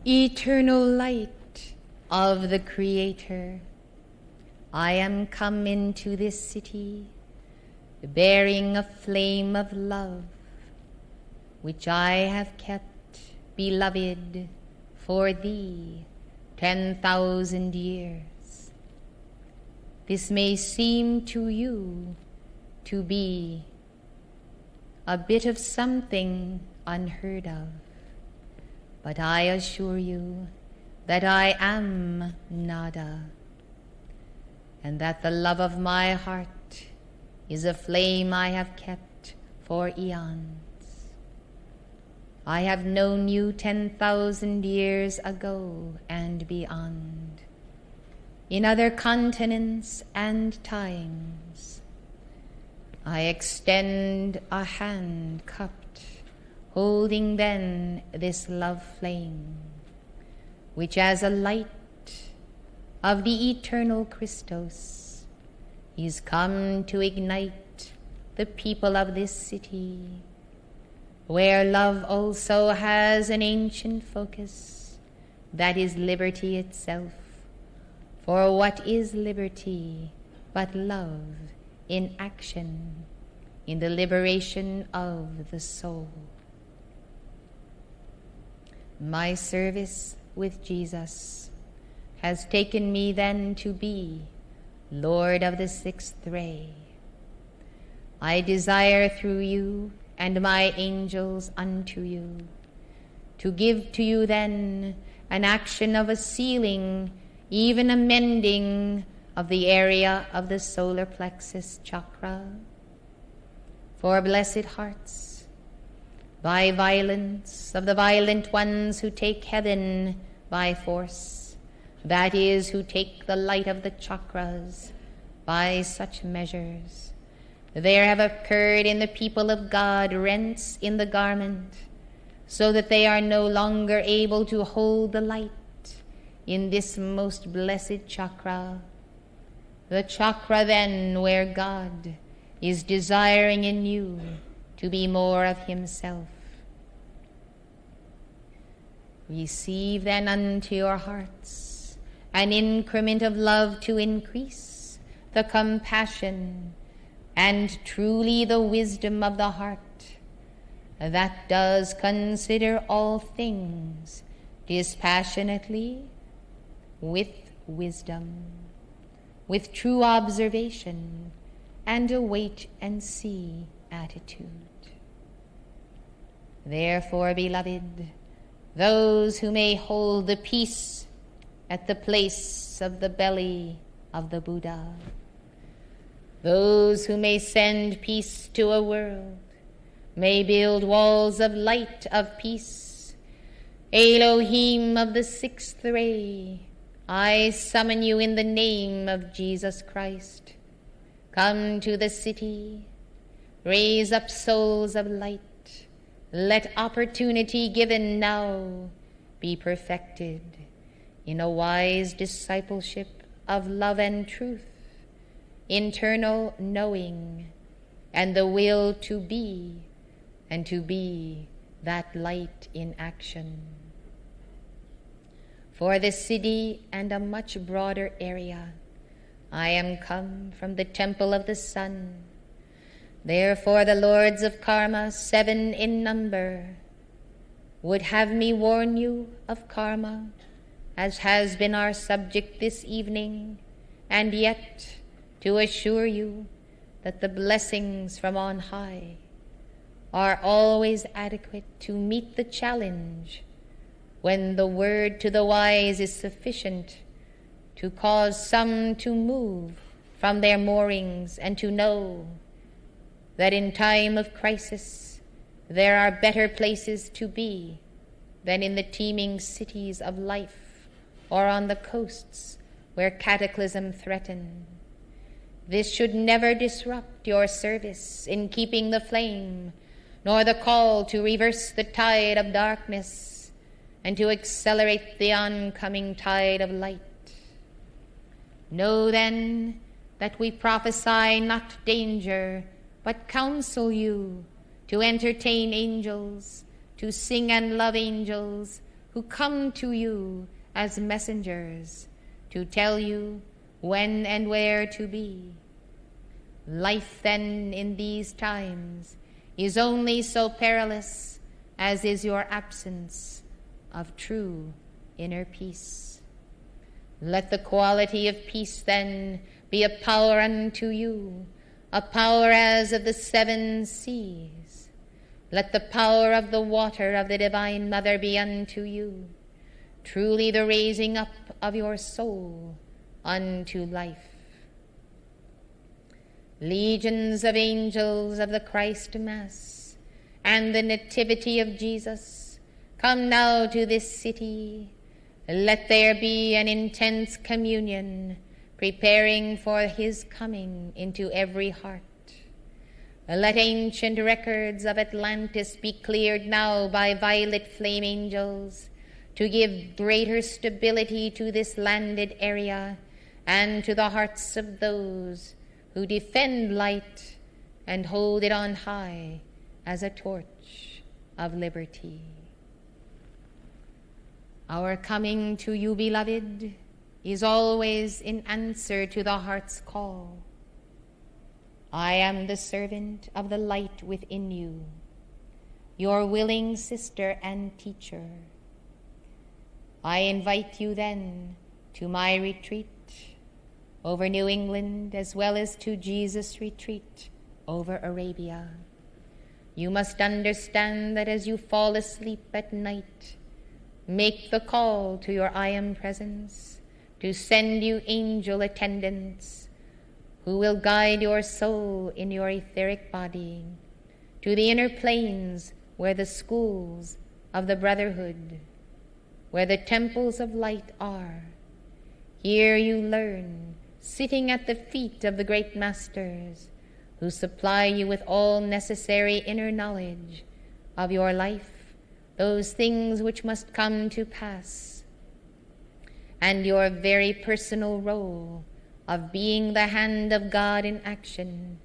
Eternal light of the Creator, I am come into this city, bearing a flame of love, which I have kept, beloved, for thee 10,000 years. This may seem to you to be a bit of something unheard of, but I assure you that I am nada, and that the love of my heart is a flame I have kept for eons. I have known you 10,000 years ago and beyond, in other continents and times. I extend a hand cupped, holding then this love flame, which as a light of the eternal Christos is come to ignite the people of this city, where love also has an ancient focus, that is liberty itself. For what is liberty but love in action, in the liberation of the soul? My service with Jesus has taken me then to be Lord of the sixth ray. I desire through you and my angels unto you to give to you then an action of a sealing, even a mending of the area of the solar plexus chakra. For blessed hearts, by violence of the violent ones who take heaven by force, that is, who take the light of the chakras by such measures, there have occurred in the people of God rents in the garment, so that they are no longer able to hold the light in this most blessed chakra, the chakra then where God is desiring in you to be more of himself. Receive then unto your hearts an increment of love to increase the compassion and truly the wisdom of the heart that does consider all things dispassionately, with wisdom, with true observation, and a wait-and-see attitude. Therefore, beloved, those who may hold the peace at the place of the belly of the Buddha, those who may send peace to a world, may build walls of light of peace. Elohim of the sixth ray, I summon you in the name of Jesus Christ. Come to the city, raise up souls of light. Let opportunity given now be perfected in a wise discipleship of love and truth, internal knowing, and the will to be, and to be that light in action. For the city and a much broader area, I am come from the temple of the sun. Therefore the lords of karma, 7 in number, would have me warn you of karma, as has been our subject this evening, and yet to assure you that the blessings from on high are always adequate to meet the challenge when the word to the wise is sufficient to cause some to move from their moorings and to know that in time of crisis there are better places to be than in the teeming cities of life or on the coasts where cataclysm threaten. This should never disrupt your service in keeping the flame, nor the call to reverse the tide of darkness and to accelerate the oncoming tide of light. Know then that we prophesy not danger, but counsel you to entertain angels, to sing and love angels, who come to you as messengers to tell you when and where to be. Life then in these times is only so perilous as is your absence of true inner peace. Let the quality of peace then be a power unto you, a power as of the 7 seas. Let the power of the water of the Divine Mother be unto you, truly the raising up of your soul unto life. Legions of angels of the Christ Mass and the Nativity of Jesus, come now to this city. Let there be an intense communion, preparing for his coming into every heart. Let ancient records of Atlantis be cleared now by violet flame angels to give greater stability to this landed area and to the hearts of those who defend light and hold it on high as a torch of liberty. Our coming to you, beloved, is always in answer to the heart's call. I am the servant of the light within you, your willing sister and teacher. I invite you then to my retreat over New England, as well as to Jesus' retreat over Arabia. You must understand that as you fall asleep at night, make the call to your I Am Presence to send you angel attendants who will guide your soul in your etheric body to the inner planes where the schools of the brotherhood, where the temples of light are. Here you learn, sitting at the feet of the great masters who supply you with all necessary inner knowledge of your life, those things which must come to pass, and your very personal role of being the hand of God in action,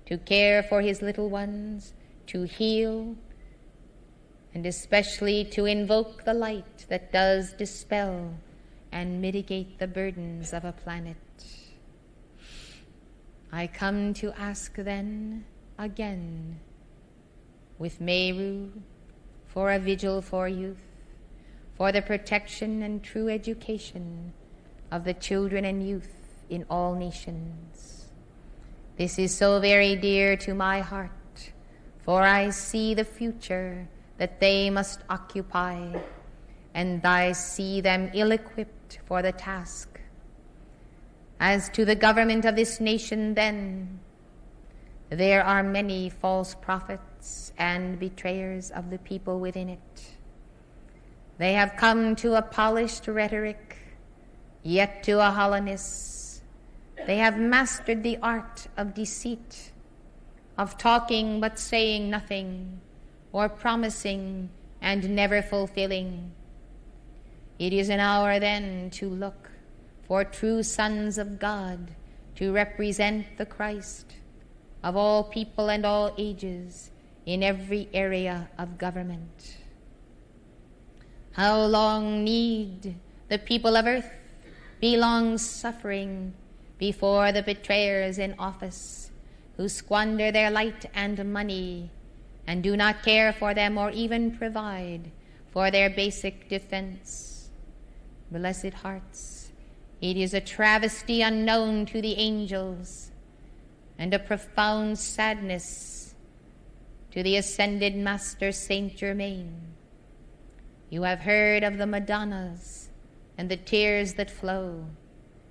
to care for his little ones, to heal, and especially to invoke the light that does dispel and mitigate the burdens of a planet. I come to ask then again with Meru for a vigil for youth, for the protection and true education of the children and youth in all nations. This is so very dear to my heart, for I see the future that they must occupy, and I see them ill-equipped for the task. As to the government of this nation, then, there are many false prophets and betrayers of the people within it. They have come to a polished rhetoric, yet to a hollowness. They have mastered the art of deceit, of talking but saying nothing, or promising and never fulfilling. It is an hour then to look for true sons of God to represent the Christ of all people and all ages in every area of government. How long need the people of earth be long suffering before the betrayers in office who squander their light and money and do not care for them or even provide for their basic defense? Blessed hearts, it is a travesty unknown to the angels and a profound sadness to the ascended Master Saint Germain. You have heard of the Madonnas and the tears that flow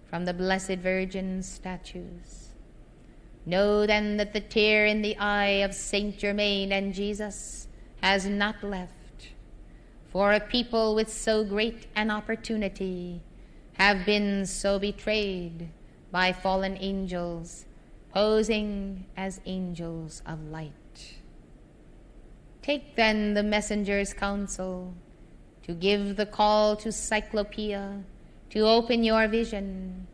from the Blessed Virgin's statues. Know then that the tear in the eye of Saint Germain and Jesus has not left, for a people with so great an opportunity have been so betrayed by fallen angels, posing as angels of light. Take then the messenger's counsel to give the call to Cyclopea to open your vision.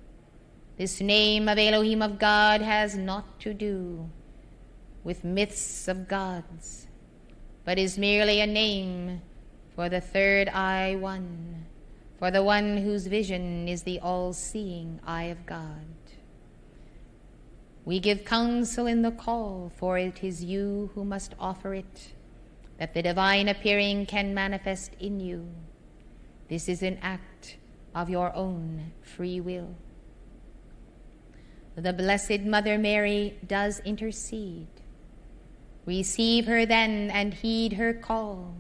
This name of Elohim of God has naught to do with myths of gods, but is merely a name for the third eye one, for the one whose vision is the all-seeing eye of God. We give counsel in the call, for it is you who must offer it, that the divine appearing can manifest in you. This is an act of your own free will. The Blessed Mother Mary does intercede. Receive her then and heed her call,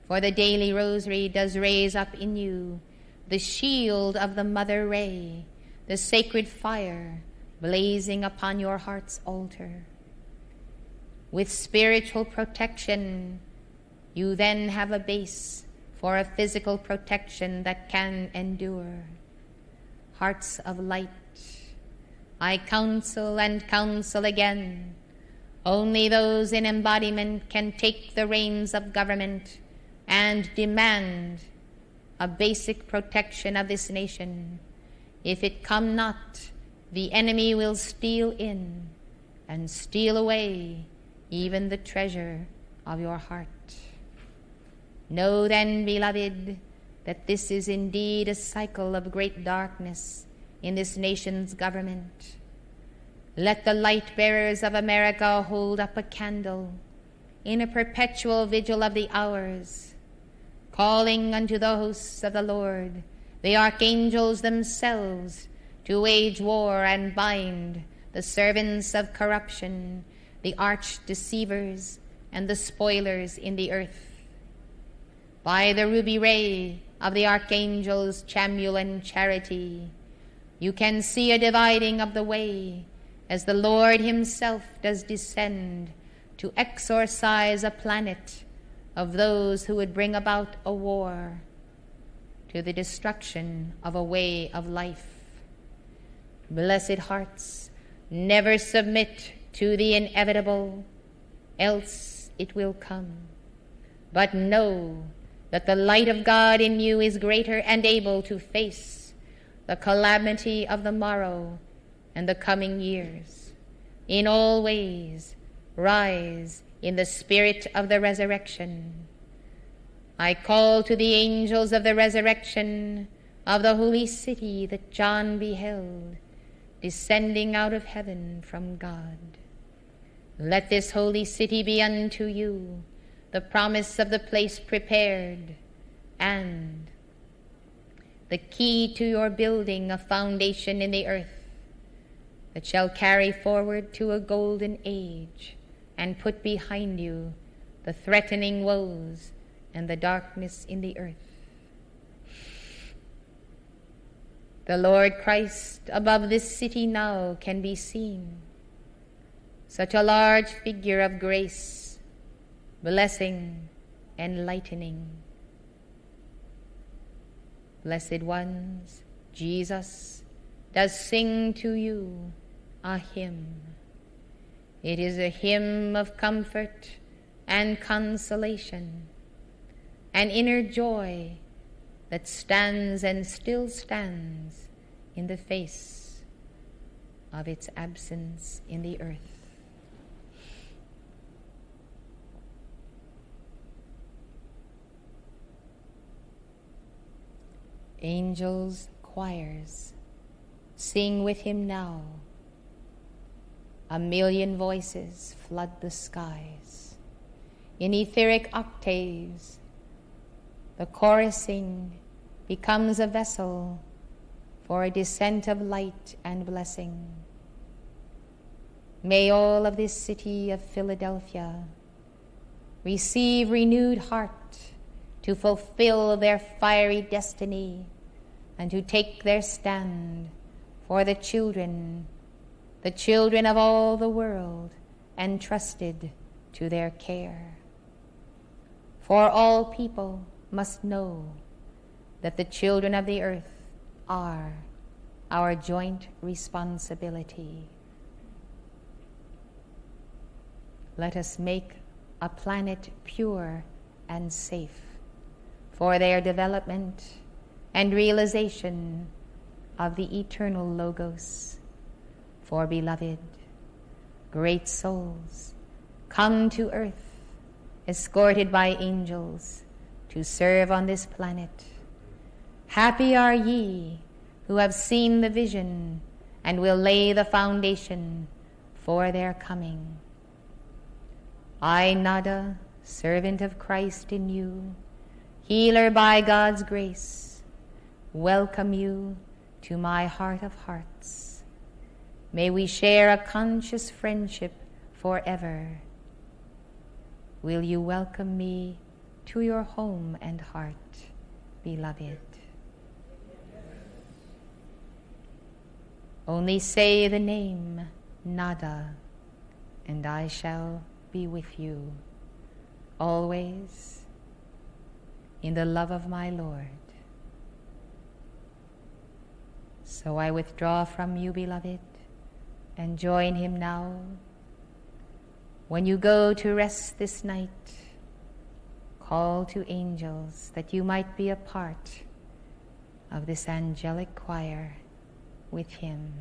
for the daily rosary does raise up in you the shield of the Mother Ray, the sacred fire blazing upon your heart's altar. With spiritual protection, you then have a base for a physical protection that can endure. Hearts of light, I counsel and counsel again. Only those in embodiment can take the reins of government and demand a basic protection of this nation. If it come not, the enemy will steal in and steal away even the treasure of your heart. Know then, beloved, that this is indeed a cycle of great darkness in this nation's government. Let the light bearers of America hold up a candle in a perpetual vigil of the hours, calling unto the hosts of the Lord, the archangels themselves, to wage war and bind the servants of corruption, the arch-deceivers, and the spoilers in the earth. By the ruby ray of the archangels Chamuel and Charity, you can see a dividing of the way, as the Lord himself does descend to exorcise a planet of those who would bring about a war to the destruction of a way of life. Blessed hearts, never submit to the inevitable, else it will come. But know that the light of God in you is greater and able to face the calamity of the morrow and the coming years. In all ways, rise in the spirit of the resurrection. I call to the angels of the resurrection of the holy city that John beheld, descending out of heaven from God. Let this holy city be unto you the promise of the place prepared, and the key to your building a foundation in the earth that shall carry forward to a golden age and put behind you the threatening woes and the darkness in the earth. The Lord Christ above this city now can be seen, such a large figure of grace, blessing, enlightening. Blessed ones, Jesus does sing to you a hymn. It is a hymn of comfort and consolation, an inner joy that stands and still stands in the face of its absence in the earth. Angels, choirs, sing with him now. A million voices flood the skies. In etheric octaves, the chorusing becomes a vessel for a descent of light and blessing. May all of this city of Philadelphia receive renewed heart to fulfill their fiery destiny and to take their stand for the children of all the world entrusted to their care. For all people must know that the children of the earth are our joint responsibility. Let us make a planet pure and safe for their development and realization of the eternal Logos. For, beloved, great souls come to earth, escorted by angels, to serve on this planet. Happy are ye who have seen the vision and will lay the foundation for their coming. I, Nada, servant of Christ in you, healer by God's grace, welcome you to my heart of hearts. May we share a conscious friendship forever. Will you welcome me to your home and heart, beloved? Only say the name Nada, and I shall be with you, always, in the love of my Lord. So I withdraw from you, beloved, and join him now. When you go to rest this night, call to angels that you might be a part of this angelic choir with him.